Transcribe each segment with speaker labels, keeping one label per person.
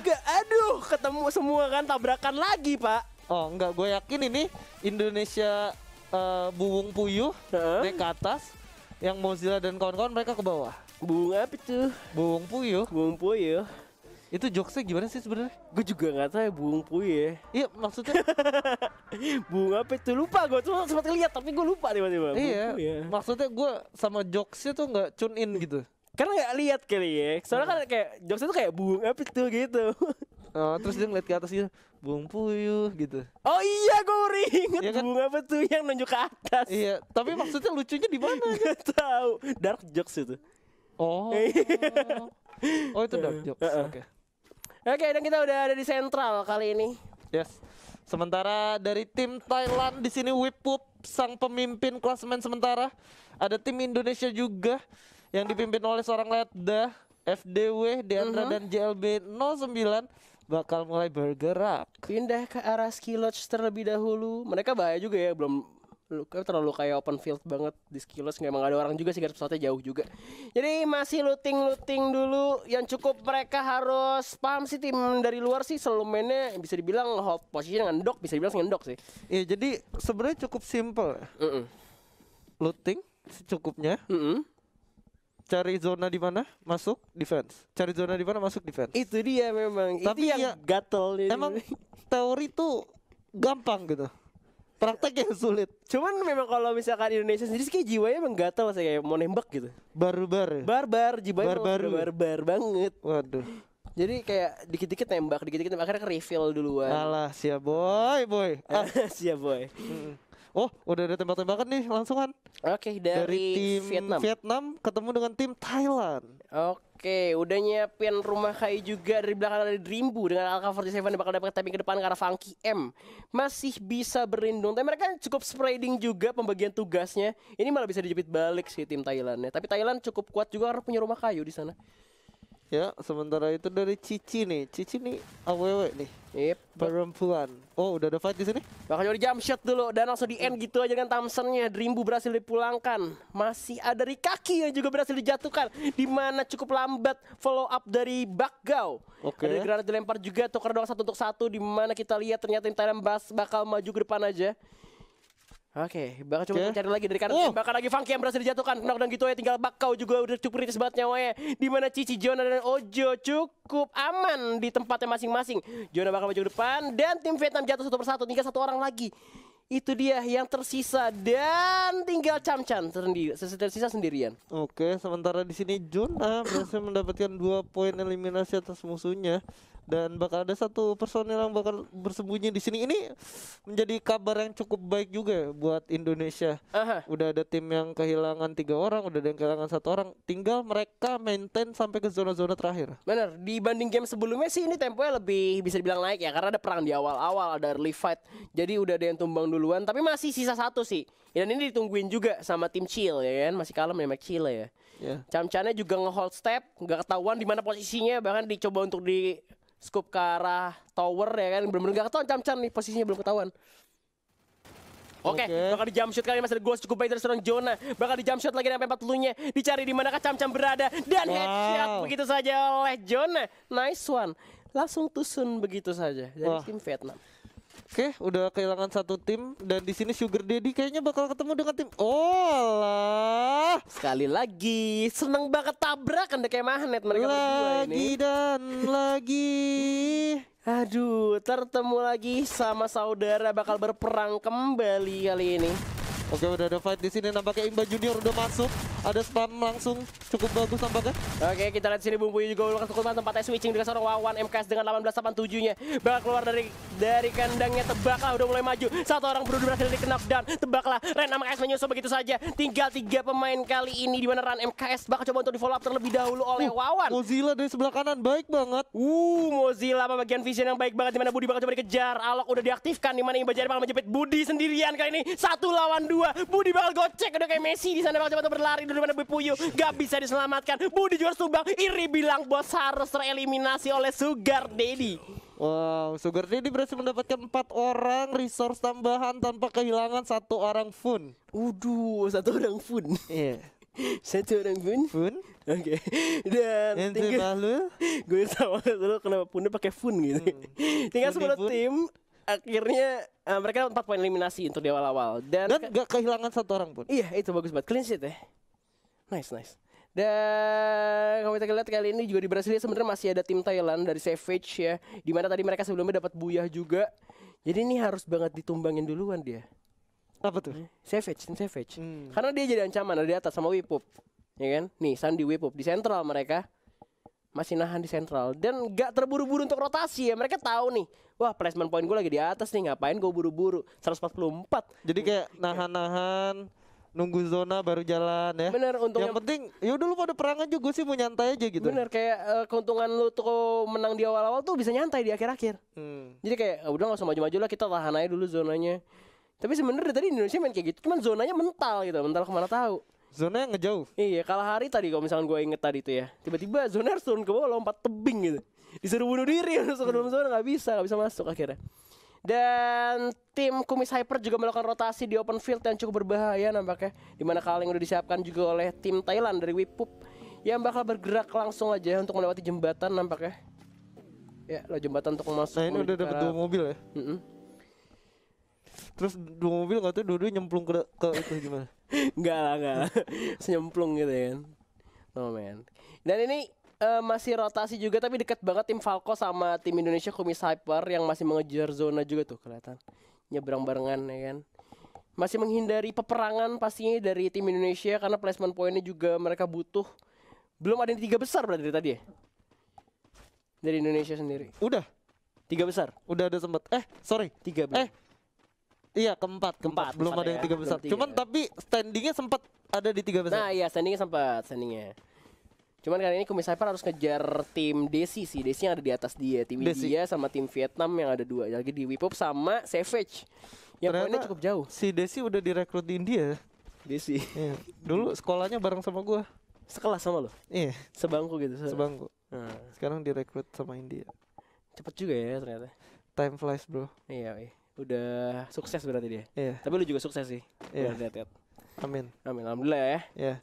Speaker 1: juga. Aduh, ketemu semua kan, tabrakan lagi, Pak.
Speaker 2: Oh enggak, gue yakin ini Indonesia Buwung Puyuh naik ke atas, yang Mozilla dan kawan-kawan mereka ke bawah.
Speaker 1: Bunga apa tuh?
Speaker 2: Buwung Puyuh
Speaker 1: Buung Puyuh.
Speaker 2: itu jokesnya gimana sih sebenarnya?
Speaker 1: Gue juga nggak tahu ya Buung Puyuh.
Speaker 2: Iya maksudnya
Speaker 1: Bunga apa itu? Lupa gue tuh sempat lihat tapi gue lupa tiba-tiba.
Speaker 2: iya, maksudnya gue sama jokesnya tuh nggak tune in gitu.
Speaker 1: Karena nggak lihat kali ya. Soalnya kan kayak jokes itu kayak Buung apa itu gitu.
Speaker 2: Oh, terus dia ngeliat ke atas gitu, Buwung Puyuh gitu.
Speaker 1: Oh iya, gue inget
Speaker 2: Iya kan?
Speaker 1: Bunga apa tuh yang nunjuk ke atas.
Speaker 2: Iya, tapi maksudnya lucunya di mana?
Speaker 1: Gak tahu. Dark jokes itu.
Speaker 2: Oh, oh itu dark jokes. Oke.
Speaker 1: Oke, dan kita udah ada di sentral kali ini.
Speaker 2: Yes. Sementara dari tim Thailand di sini Wipup sang pemimpin klasemen sementara. Ada tim Indonesia juga yang dipimpin oleh seorang Letda, FDW, Deandra dan JLB 09 bakal mulai bergerak.
Speaker 1: Pindah ke arah ski lodge terlebih dahulu. Mereka bahaya juga ya, belum terlalu kayak open field banget di ski lodge. Emang ada orang juga sih, garis pesawatnya jauh juga. Jadi masih looting dulu. Yang cukup mereka harus paham sih, tim dari luar sih selalu mainnya bisa dibilang hold position ngendok, bisa dibilang ngendok sih.
Speaker 2: Iya, jadi sebenarnya cukup simple. Looting secukupnya. Cari zona di mana masuk defense. Cari zona di mana masuk defense.
Speaker 1: Itu dia memang.
Speaker 2: Tapi
Speaker 1: itu yang
Speaker 2: ya,
Speaker 1: gatel dia.
Speaker 2: Emang teori tuh gampang gitu. Praktek yang sulit.
Speaker 1: Cuman memang kalau misalkan Indonesia sendiri sih kayak jiwanya emang gatel sih, kayak mau nembak gitu.
Speaker 2: Barbar.
Speaker 1: Barbar, jiwanya
Speaker 2: Barbaru.
Speaker 1: barbar banget.
Speaker 2: Waduh.
Speaker 1: Jadi kayak dikit-dikit nembak, akhirnya ke refill duluan.
Speaker 2: Alah, siap boy.
Speaker 1: Siap boy.
Speaker 2: Oh, udah ada tembak-tembakan nih langsungan.
Speaker 1: Oke,
Speaker 2: Dari tim
Speaker 1: Vietnam.
Speaker 2: Vietnam ketemu dengan tim Thailand.
Speaker 1: Oke, udah nyiapin rumah kayu juga dari belakang dari Dreambu dengan Alka-47 yang bakal dapat tapping ke depan ke arah Funky M. Masih bisa berlindung, tapi mereka cukup spreading juga pembagian tugasnya. Ini malah bisa dijepit balik sih tim Thailandnya. Tapi Thailand cukup kuat juga karena punya rumah kayu di sana.
Speaker 2: Ya, sementara itu dari Cici nih. Cici nih AWW nih.
Speaker 1: Yep.
Speaker 2: Perempuan. Oh, udah ada fight di sini?
Speaker 1: Bakal jadi jump shot dulu dan langsung di end gitu aja kan Thompson-nya. Dreambu berhasil dipulangkan. Masih ada Rikaki yang juga berhasil dijatuhkan, di mana cukup lambat follow up dari Bakgao.
Speaker 2: Oke.
Speaker 1: Ada granat dilempar juga, tukar doang 1-1, di mana kita lihat ternyata Thailand bakal maju ke depan aja. Oke, bakal coba cari lagi dari kanan. Bakal lagi Funky yang berhasil dijatuhkan. Knockdown gitu ya, tinggal Bakau juga udah cukup kritis banget nyawanya. Di mana Cici, Jona dan Ojo cukup aman di tempatnya masing-masing. Jona bakal maju ke depan dan tim Vietnam jatuh 1-1, tinggal 1 orang lagi. Itu dia yang tersisa dan tinggal Camchan tersisa sendirian.
Speaker 2: Oke, sementara di sini Jona berhasil mendapatkan 2 poin eliminasi atas musuhnya. Dan bakal ada 1 personel yang bakal bersembunyi di sini. Ini menjadi kabar yang cukup baik juga buat Indonesia. Udah ada tim yang kehilangan 3 orang, udah ada yang kehilangan 1 orang. Tinggal mereka maintain sampai ke zona-zona terakhir.
Speaker 1: Bener, dibanding game sebelumnya sih ini temponya lebih bisa dibilang naik ya, karena ada perang di awal-awal, ada early fight. Jadi udah ada yang tumbang duluan, tapi masih sisa 1 sih. Dan ini ditungguin juga sama tim Chill ya kan, masih kalem ya Mac Chill ya. Camcannya juga nge-hold step, nggak ketahuan di mana posisinya, bahkan dicoba untuk di scoop ke arah tower ya kan, bener-bener gak ketahuan Camcan nih, posisinya belum ketahuan. Oke, bakal di jump shot kali ini masih ada ghost cukup baik dari seorang Jona. Bakal di jump shot lagi sampai 40-nya. Dicari di manakah Camcan berada dan headshot begitu saja oleh Jona. Nice one. Langsung tusun begitu saja dari tim Vietnam.
Speaker 2: Oke, udah kehilangan 1 tim dan di sini Sugar Daddy kayaknya bakal ketemu dengan tim. Oh lah.
Speaker 1: Sekali lagi, seneng banget tabrakan deh kayak magnet mereka berdua ini.
Speaker 2: Lagi dan lagi.
Speaker 1: Aduh, tertemu lagi sama saudara bakal berperang kembali kali ini.
Speaker 2: Oke, udah ada fight di sini. Nampaknya Imba Junior udah masuk. Ada spam langsung cukup bagus nampaknya.
Speaker 1: Oke, kita lihat sini Bumbu juga udah cukup tempatnya switching dengan seorang Wawan MKS dengan 1887-nya. Bakal keluar dari kandangnya, tebaklah udah mulai maju. 1 orang berdua berhasil di knockdown. Tebaklah Ren MKS menyusul begitu saja. Tinggal 3 pemain kali ini, di mana Ren MKS bakal coba untuk di follow up terlebih dahulu oleh Wawan.
Speaker 2: Mozilla dari sebelah kanan baik banget.
Speaker 1: Mozilla pembagian vision yang baik banget, di mana Budi bakal coba dikejar. Alok udah diaktifkan, di mana Imba Jari bakal menjepit Budi sendirian kali ini. 1 lawan 2. Budi bakal gocek udah kayak Messi di sana, bakal coba untuk berlari dari mana Puyuh. Gak bisa diselamatkan. Budi juga tumbang. Iri bilang bos harus tereliminasi oleh Sugar Daddy.
Speaker 2: Wow, Sugar Daddy berhasil mendapatkan 4 orang resource tambahan tanpa kehilangan 1 orang fun.
Speaker 1: 1 orang fun.
Speaker 2: Iya.
Speaker 1: Satu orang pun.
Speaker 2: Fun.
Speaker 1: Oke. Dan
Speaker 2: Yang
Speaker 1: tinggal
Speaker 2: terlalu.
Speaker 1: gue sama dulu kenapa punnya pakai fun gitu. Tinggal 10
Speaker 2: Fun.
Speaker 1: tim. Akhirnya mereka 4 poin eliminasi untuk di awal-awal dan
Speaker 2: Gak kehilangan satu orang pun.
Speaker 1: iya itu bagus banget, clean sheet ya. Nice. Dan kalau kita lihat kali ini juga di Brasilia sebenarnya masih ada tim Thailand dari Savage ya, dimana tadi mereka sebelumnya dapat buyah juga. Jadi ini harus banget ditumbangin duluan dia.
Speaker 2: Apa tuh?
Speaker 1: Tim Savage. Karena dia jadi ancaman ada di atas sama Wipup. Ya kan? Nih Sandi Wipup di sentral mereka. Masih nahan di sentral dan gak terburu-buru untuk rotasi ya. Mereka tahu nih, wah placement point gue lagi di atas nih, ngapain gue buru-buru 144.
Speaker 2: Jadi kayak nahan-nahan, nunggu zona baru jalan ya.
Speaker 1: Bener, untungnya
Speaker 2: Yang penting ya udah lu pada perang aja, gue sih mau nyantai aja gitu.
Speaker 1: bener kayak keuntungan lu tuh menang di awal-awal tuh bisa nyantai di akhir-akhir. Jadi kayak udah gak usah maju-maju lah, kita tahan aja dulu zonanya. Tapi sebenarnya tadi Indonesia main kayak gitu, cuman zonanya mental gitu, mental kemana tahu.
Speaker 2: Zona yang ngejauh.
Speaker 1: Iya, kalah hari tadi kalau misalkan gue inget tadi tuh ya. Tiba-tiba zona harus turun ke bawah lompat tebing gitu. Disuruh bunuh diri masuk ke dalam zona gak bisa masuk akhirnya. Dan tim Kumis Hyper juga melakukan rotasi di open field yang cukup berbahaya nampaknya. Dimana kaleng udah disiapkan juga oleh tim Thailand dari Wipup yang bakal bergerak langsung aja untuk melewati jembatan nampaknya. Ya, lo jembatan untuk masuk.
Speaker 2: Nah ini udah dapat 2 mobil ya. Terus 2 mobil gak tuh dua-duanya nyemplung ke itu gimana?
Speaker 1: Enggak lah. Senyemplung gitu ya kan. Oh man. Dan ini masih rotasi juga tapi dekat banget tim Falco sama tim Indonesia Kumis Hyper yang masih mengejar zona juga tuh kelihatan. Nyebrang barengan ya kan. Masih menghindari peperangan pastinya dari tim Indonesia karena placement pointnya juga mereka butuh. Belum ada yang 3 besar berarti dari tadi ya. Dari Indonesia sendiri.
Speaker 2: Udah
Speaker 1: 3 besar.
Speaker 2: ada sempat. Sorry.
Speaker 1: 3 besar.
Speaker 2: Iya keempat. Belum ada yang 3 besar.
Speaker 1: Belum 3.
Speaker 2: Cuman tapi standingnya sempat ada di 3 besar.
Speaker 1: Nah iya standingnya. Cuman kali ini Kumis Hyper harus ngejar tim Desi sih. Desi yang ada di atas dia. Tim
Speaker 2: Desi.
Speaker 1: India sama tim Vietnam yang ada 2. Lagi di Wipup sama Savage. Yang
Speaker 2: Ternyata
Speaker 1: poinnya cukup jauh.
Speaker 2: Si Desi udah direkrut di India.
Speaker 1: Desi.
Speaker 2: Iya. Dulu sekolahnya bareng sama gua.
Speaker 1: Sekelas sama lo?
Speaker 2: Iya.
Speaker 1: Sebangku gitu.
Speaker 2: Sebangku.
Speaker 1: Nah,
Speaker 2: Sekarang direkrut sama India.
Speaker 1: cepet juga ya ternyata.
Speaker 2: Time flies bro.
Speaker 1: Iya. Udah sukses berarti dia.
Speaker 2: Iya.
Speaker 1: Tapi lu juga sukses sih.
Speaker 2: Iya.
Speaker 1: Lihat.
Speaker 2: Amin.
Speaker 1: Amin. Alhamdulillah ya.
Speaker 2: Ya.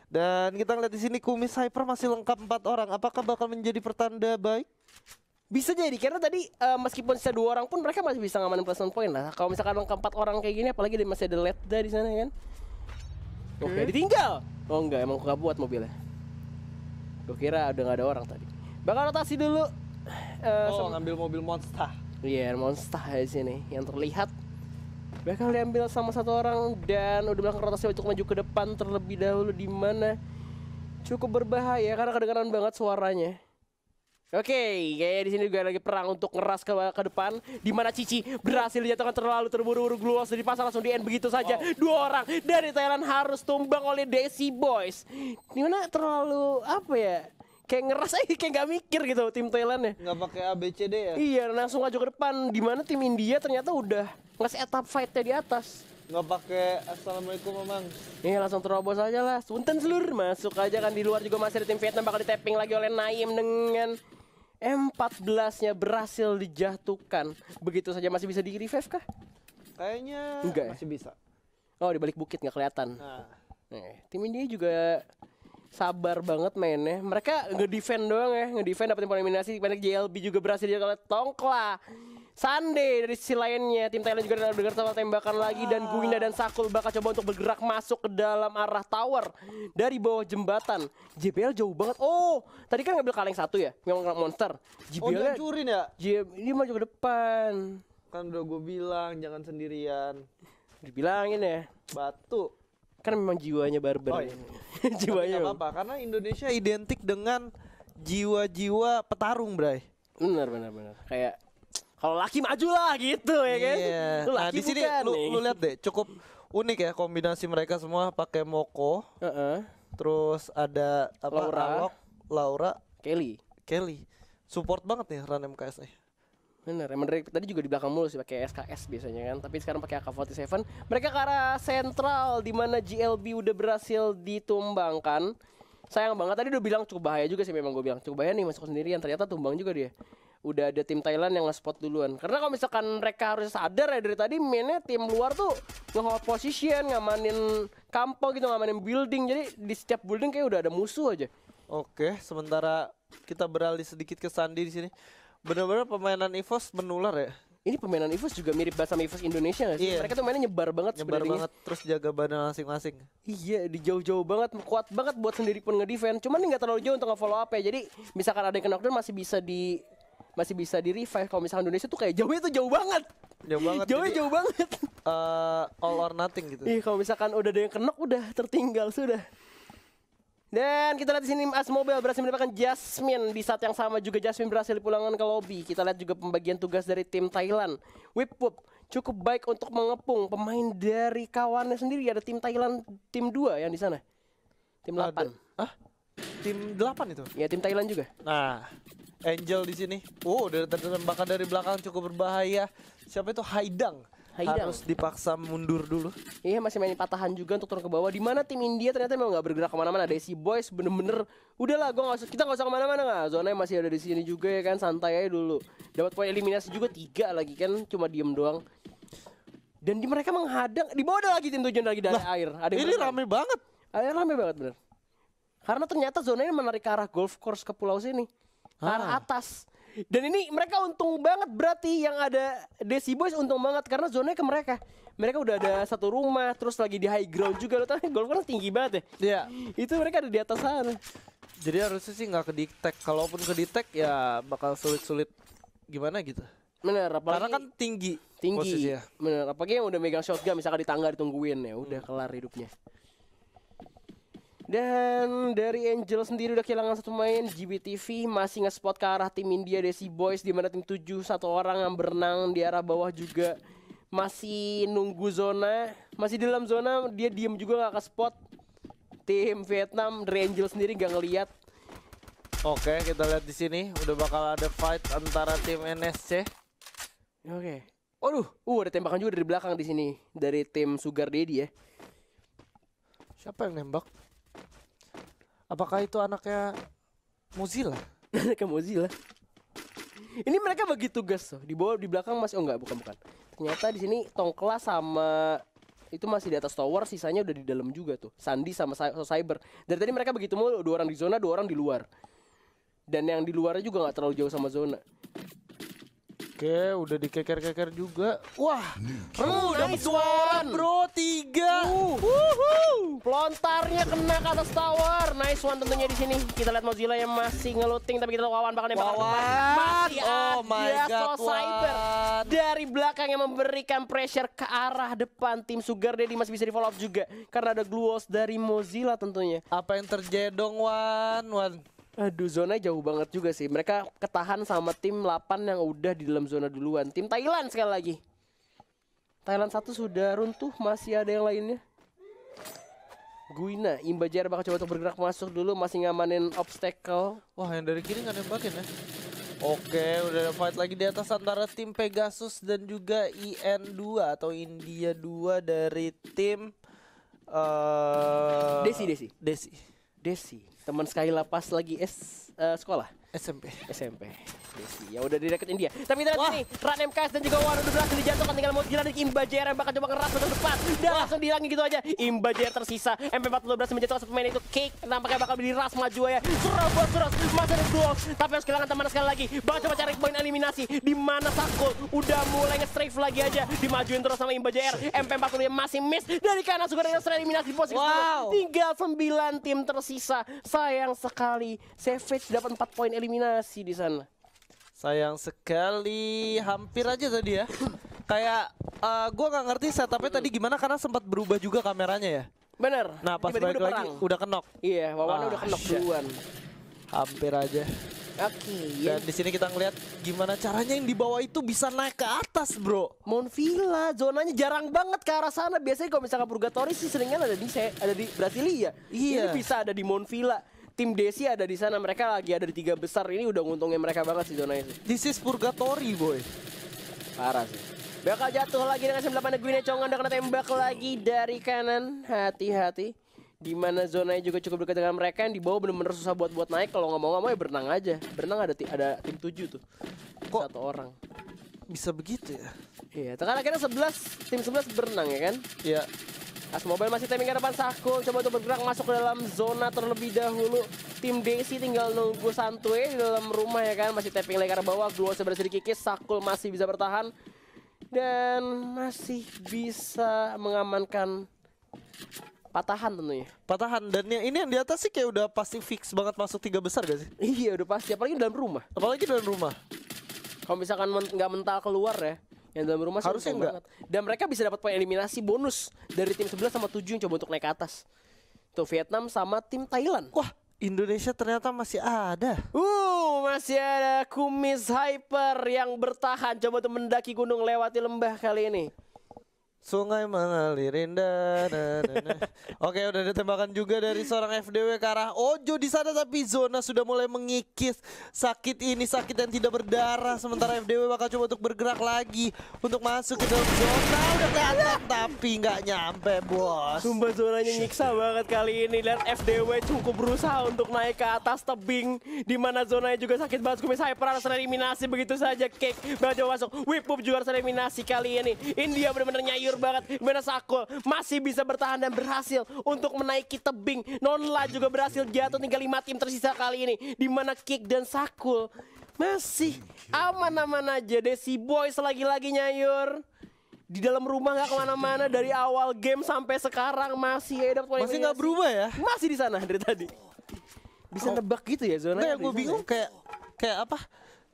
Speaker 2: Dan kita ngeliat di sini Kumis Hyper masih lengkap 4 orang. Apakah bakal menjadi pertanda baik?
Speaker 1: Bisa jadi karena tadi meskipun sisa 2 orang pun mereka masih bisa ngamanin placement point lah. Kalau misalkan lengkap 4 orang kayak gini apalagi masih ada Ledda di sana kan. Oke, ditinggal. Oh enggak, emang gak buat mobilnya. Gue kira udah gak ada orang tadi. Bakal rotasi dulu.
Speaker 2: Ngambil mobil monster.
Speaker 1: Iya, monster di sini yang terlihat bakal diambil sama 1 orang dan udah melakukan rotasi untuk maju ke depan terlebih dahulu di mana cukup berbahaya karena kedengaran banget suaranya. Oke, kayak di sini juga lagi perang untuk ngeras ke depan, di mana Cici berhasil dijatuhkan terlalu terburu-buru, Gluos dari pasar langsung di end begitu saja. 2 orang dari Thailand harus tumbang oleh Desi Boys. Dimana terlalu apa ya? Kayak ngeras aja, kayak gak mikir gitu tim Thailand ya.
Speaker 2: Nggak pakai ABCD ya?
Speaker 1: Iya, langsung maju ke depan. Dimana tim India ternyata udah ngasih etap fightnya di atas.
Speaker 2: Nggak pakai assalamualaikum memang.
Speaker 1: Iya, langsung terobos aja lah. Punten seluruh masuk aja kan, di luar juga masih ada tim Vietnam bakal di-tapping lagi oleh Naim dengan M14-nya berhasil dijatuhkan. Begitu saja masih bisa di-revive kah?
Speaker 2: Kayaknya
Speaker 1: Enggak ya?
Speaker 2: masih bisa.
Speaker 1: Oh, di balik bukit nggak kelihatan.
Speaker 2: Nah,
Speaker 1: Tim India juga sabar banget mainnya. Mereka nge-defend doang ya, nge-defend dapetin poin eliminasi. Banyak JLB juga berhasil dia oleh Tongkla. Sunday dari sisi lainnya tim Thailand juga dengar sama tembakan lagi dan Guina dan Sakul bakal coba untuk bergerak masuk ke dalam arah tower dari bawah jembatan. JBL jauh banget. Oh, tadi kan ngambil kaleng 1 ya, yang monster. JBL
Speaker 2: hancurin ya?
Speaker 1: ini maju ke depan.
Speaker 2: Kan udah gue bilang jangan sendirian.
Speaker 1: Dibilangin ya.
Speaker 2: Batu.
Speaker 1: Kan memang jiwanya barbar.
Speaker 2: Oh, iya.
Speaker 1: Jiwanya.
Speaker 2: Gak apa-apa karena Indonesia identik dengan jiwa-jiwa petarung, Bray.
Speaker 1: Benar. Kayak kalau laki maju lah gitu ya kan.
Speaker 2: Iya.
Speaker 1: Lu
Speaker 2: Nah,
Speaker 1: laki
Speaker 2: di sini
Speaker 1: bukan nih.
Speaker 2: lu lihat deh, cukup unik ya kombinasi mereka semua pakai Moko. Terus ada apa?
Speaker 1: Laura.
Speaker 2: Alok, Laura,
Speaker 1: Kelly.
Speaker 2: Support banget nih Run MKS nih.
Speaker 1: Bener, emang dari tadi juga di belakang mulu sih pakai SKS biasanya kan, tapi sekarang pakai AK-47. Mereka ke arah sentral di mana GLB udah berhasil ditumbangkan. Sayang banget tadi udah bilang cukup bahaya juga sih, memang gue bilang cukup bahaya nih masuk sendirian, ternyata tumbang juga dia. udah ada tim Thailand yang nge-spot duluan. Karena kalau misalkan mereka harus sadar ya dari tadi mainnya tim luar tuh nge-hold position, ngamanin kampo gitu, ngamanin building. Jadi di setiap building kayak udah ada musuh aja.
Speaker 2: Oke, sementara kita beralih sedikit ke Sandi di sini. Benar-benar permainan EVOS menular ya.
Speaker 1: Ini permainan EVOS juga mirip banget sama EVOS Indonesia gak sih?
Speaker 2: Iya.
Speaker 1: Mereka tuh mainnya nyebar banget
Speaker 2: Nyebar
Speaker 1: sebenarnya.
Speaker 2: banget terus jaga badan masing-masing.
Speaker 1: Iya, di jauh-jauh banget, kuat banget buat sendiri pun nge-defend. Cuman ini nggak terlalu jauh untuk nge-follow up ya. Jadi misalkan ada yang kena knockdown masih bisa di revive. Kalau misalkan Indonesia tuh kayak jauhnya tuh jauh banget.
Speaker 2: Jauh banget.
Speaker 1: Jauhnya
Speaker 2: jadi,
Speaker 1: jauh banget.
Speaker 2: all or nothing gitu.
Speaker 1: Ih, kalau misalkan udah ada yang kena udah tertinggal sudah. Dan kita lihat di sini Asmobile berhasil mendapatkan Jasmine. Di saat yang sama juga Jasmine berhasil dipulangkan ke lobby. Kita lihat juga pembagian tugas dari tim Thailand. Whip cukup baik untuk mengepung pemain dari kawannya sendiri. Ada tim Thailand tim 2 yang di sana. Tim 8.
Speaker 2: Tim 8 itu.
Speaker 1: Ya, tim Thailand juga.
Speaker 2: Nah, Angel di sini. Dari tembakan dari belakang cukup berbahaya. Siapa itu? Haidang. Harus dipaksa mundur dulu.
Speaker 1: Iya, masih mainin patahan juga untuk turun ke bawah. Di mana tim India ternyata memang nggak bergerak kemana-mana. Desi Boys bener-bener udahlah, kita nggak usah kemana-mana nggak. Zonanya masih ada di sini juga ya kan, santai aja dulu. Dapat poin eliminasi juga 3 lagi kan, cuma diem doang. Dan di mereka menghadang. Di bawah ada lagi tim tujuan lagi dari air. Ada
Speaker 2: Ini rame banget.
Speaker 1: Rame banget bener. Karena ternyata zonanya menarik ke arah golf course ke pulau sini, ke arah atas. Dan ini mereka untung banget berarti yang ada Desi Boys untung banget karena zonanya ke mereka. Mereka udah ada satu rumah, terus lagi di high ground juga. Lo tau golf course tinggi banget ya.
Speaker 2: Iya.
Speaker 1: Itu mereka ada di atas sana.
Speaker 2: Jadi harusnya sih nggak ke detect. Kalaupun ke detect ya bakal sulit-sulit gimana gitu.
Speaker 1: Bener, apalagi
Speaker 2: Karena kan tinggi
Speaker 1: tinggi.
Speaker 2: posisinya.
Speaker 1: Bener, apalagi yang udah megang shotgun misalkan di tangga ditungguin ya, udah kelar hidupnya. Dan dari Angel sendiri udah kehilangan satu main. GBTV masih nge-spot ke arah tim India Desi Boys, di mana tim 7 satu orang yang berenang di arah bawah juga masih nunggu zona, masih di dalam zona, dia diem juga nggak ke spot. Tim Vietnam dari Angel sendiri nggak ngelihat.
Speaker 2: Oke, kita lihat di sini udah bakal ada fight antara tim NSC.
Speaker 1: Oke. Waduh, ada tembakan juga dari belakang di sini dari tim Sugar Daddy ya.
Speaker 2: Siapa yang nembak? Apakah itu anaknya Mozilla?
Speaker 1: Anaknya Mozilla. Ini mereka bagi tugas tuh. Di bawah, di belakang masih bukan. Ternyata di sini Tongkla sama itu masih di atas tower, sisanya udah di dalam juga tuh. Sandi sama Cyber. Dari tadi mereka begitu mulu, 2 orang di zona, 2 orang di luar. Dan yang di luarnya juga nggak terlalu jauh sama zona.
Speaker 2: Oke, udah dikeker-keker juga. Wah,
Speaker 1: Dapat suara
Speaker 2: bro, 3.
Speaker 1: Pelontarnya kena ke atas tower. Nice one tentunya di sini. Kita lihat Mozilla yang masih ngeluting, tapi kita Wawan bakal nembak. Masih
Speaker 2: Oh my God,
Speaker 1: Cyber
Speaker 2: Wan.
Speaker 1: dari belakang yang memberikan pressure ke arah depan. Tim Sugar Daddy masih bisa di follow up juga karena ada glue walls dari Mozilla tentunya.
Speaker 2: Apa yang terjadi dong, Wan?
Speaker 1: Aduh, zona jauh banget juga sih. Mereka ketahan sama tim 8 yang udah di dalam zona duluan. Tim Thailand sekali lagi. Thailand 1 sudah runtuh, masih ada yang lainnya. Guina, Imbajar bakal coba untuk bergerak masuk dulu, masih ngamanin obstacle.
Speaker 2: Wah, yang dari kiri nggak nembakin ya? Oke, udah ada fight lagi di atas antara tim Pegasus dan juga IN2 atau India 2 dari tim Desi.
Speaker 1: Teman Skyla pas lagi sekolah
Speaker 2: SMP.
Speaker 1: Desi. Ya udah direkrutin dia. Tapi kita lihat ini Ran MKS dan juga Wan udah berhasil dijatuhkan, tinggal Mozilla dan Imbajar yang bakal coba ngeras ke depan. Dan langsung dihilangin gitu aja. Imbajar tersisa. MP40 berhasil menjatuhkan satu pemain itu. Cake nampaknya bakal diras maju ya. Suras masih ada duel, tapi harus kehilangan teman sekali lagi. Bakal coba cari poin eliminasi. Di mana Sakul udah mulai nge-strafe lagi aja. Dimajuin terus sama Imbajar. MP40 yang masih miss dari kanan juga dengan eliminasi posisi. Tinggal 9 tim tersisa. Sayang sekali Savage dapat 4 poin eliminasi di sana.
Speaker 2: Sayang sekali, hampir aja tadi ya. Kayak gua nggak ngerti setupnya tadi gimana karena sempat berubah juga kameranya ya.
Speaker 1: Bener.
Speaker 2: Nah, pas balik lagi udah kenok.
Speaker 1: Iya, Wawan udah kenok duluan.
Speaker 2: Hampir aja.
Speaker 1: Oke,
Speaker 2: Dan di sini kita ngeliat gimana caranya yang di bawah itu bisa naik ke atas, bro.
Speaker 1: Monvilla, zonanya jarang banget ke arah sana. Biasanya kalau misalkan Purgatory sih seringan ada di Brasilia.
Speaker 2: Iya.
Speaker 1: Ini bisa ada di Monvilla. Tim Desi ada di sana. Mereka lagi ada di 3 besar. Ini udah nguntungin mereka banget sih zona itu.
Speaker 2: This is Purgatory, boy.
Speaker 1: Parah sih. Bakal jatuh lagi dengan 98 Guinea Congan dan kena tembak lagi dari kanan. Hati-hati. Dimana zonanya juga cukup dekat dengan mereka. Yang di bawah bener-bener susah buat naik. Kalau nggak mau ya berenang aja. Berenang ada tim 7 tuh.
Speaker 2: Kok
Speaker 1: satu orang.
Speaker 2: bisa begitu ya?
Speaker 1: Iya, tekan akhirnya tim 11 berenang ya kan?
Speaker 2: Ya,
Speaker 1: As Mobile masih timing ke depan Sakul, coba untuk bergerak masuk ke dalam zona terlebih dahulu. Tim Desi tinggal nunggu santuy di dalam rumah ya kan, masih tapping lagi ke arah bawah. Gluos berhasil dikikis, Sakul masih bisa bertahan dan masih bisa mengamankan patahan tentunya.
Speaker 2: patahan. Dan yang ini yang di atas sih kayak udah pasti fix banget masuk 3 besar gak sih?
Speaker 1: Iya udah pasti, apalagi dalam rumah.
Speaker 2: Apalagi dalam rumah.
Speaker 1: Kalau misalkan nggak mental keluar ya, yang dalam rumah sih
Speaker 2: Harusnya
Speaker 1: untung
Speaker 2: enggak.
Speaker 1: banget. Dan mereka bisa dapat poin eliminasi bonus dari tim 11 sama 7 yang coba untuk naik ke atas. Tuh Vietnam sama tim Thailand.
Speaker 2: Wah, Indonesia ternyata masih ada.
Speaker 1: Masih ada Kumis Hyper yang bertahan coba untuk mendaki gunung lewati lembah kali ini.
Speaker 2: Sungai mengalir indah. Oke, udah ada tembakan juga dari seorang FDW ke arah Ojo di sana, tapi zona sudah mulai mengikis. Sakit ini sakit yang tidak berdarah. Sementara FDW bakal coba untuk bergerak lagi untuk masuk ke dalam zona. Udah kelihatan tapi nggak nyampe, bos.
Speaker 1: Sumpah zonanya nyiksa banget kali ini. Lihat FDW cukup berusaha untuk naik ke atas tebing, di mana zonanya juga sakit banget. Kumis Hyper harus eliminasi begitu saja. Cake bakal masuk. Whip Up juga harus eliminasi kali ini. India benar-benar nyayur banget. Dimana Sakul masih bisa bertahan dan berhasil untuk menaiki tebing. Nonla juga berhasil jatuh, tinggal 5 tim tersisa kali ini. Dimana Kick dan Sakul masih aman-aman aja. Desi Boys lagi-lagi nyayur di dalam rumah, nggak kemana-mana dari awal game sampai sekarang masih ada poin.
Speaker 2: Masih nggak berubah ya?
Speaker 1: Masih di sana dari tadi. Bisa nebak gitu ya zona.
Speaker 2: Kayak gue bingung kayak apa?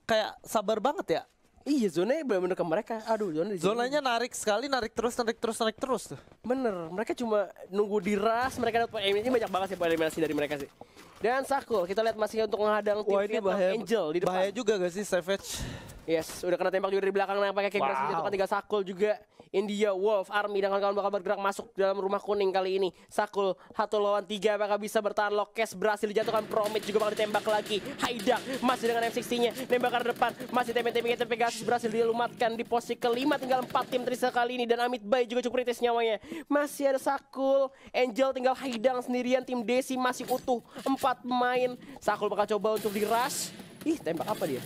Speaker 2: Kayak sabar banget ya.
Speaker 1: Iya, zonanya benar-benar ke mereka. Aduh,
Speaker 2: Zonanya narik sekali, narik terus tuh.
Speaker 1: Bener, mereka cuma nunggu di rush. Mereka dapat ini banyak banget sih poin eliminasi dari mereka sih. Dan Sakul, kita lihat masih untuk menghadang tim Vietnam Angel di depan.
Speaker 2: Bahaya juga gak sih Savage?
Speaker 1: Yes, udah kena tembak juga dari belakang, nampaknya kayak berhasil jatuhkan 3 Sakul juga. India Wolf Army dan kawan-kawan bakal bergerak masuk dalam rumah kuning kali ini. Sakul 1 lawan 3 bakal bisa bertahan. Lokes berhasil dijatuhkan, Promit juga bakal ditembak lagi. Haidak masih dengan M60-nya, nembak ke depan, masih tembak-tembak Pegasus berhasil dilumatkan di posisi kelima. Tinggal 4 tim tersisa kali ini dan Amit Bay juga cukup kritis nyawanya. Masih ada Sakul, Angel tinggal Haidang sendirian. Tim Desi masih utuh 4 pemain. Sakul bakal coba untuk di rush. Ih, tembak apa dia?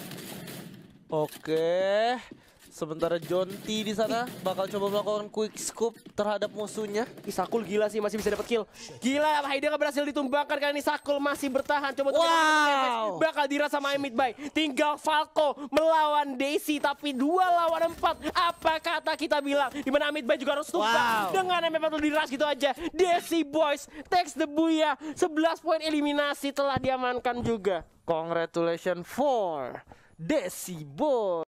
Speaker 2: Oke. Sementara Jonty di sana bakal coba melakukan quick scoop terhadap musuhnya.
Speaker 1: Sakul gila sih, masih bisa dapat kill. Gila, Haidar berhasil ditumbangkan kali ini. Sakul masih bertahan. Coba bakal dirasa sama Amit Bay. Tinggal Falco melawan Daisy, tapi 2 lawan 4. Apa kata kita bilang? Dimana Amit Bay juga harus tumbang dengan MP40 diras gitu aja. Daisy Boys takes the booyah. 11 poin eliminasi telah diamankan juga.
Speaker 2: Congratulations for Desi Boy.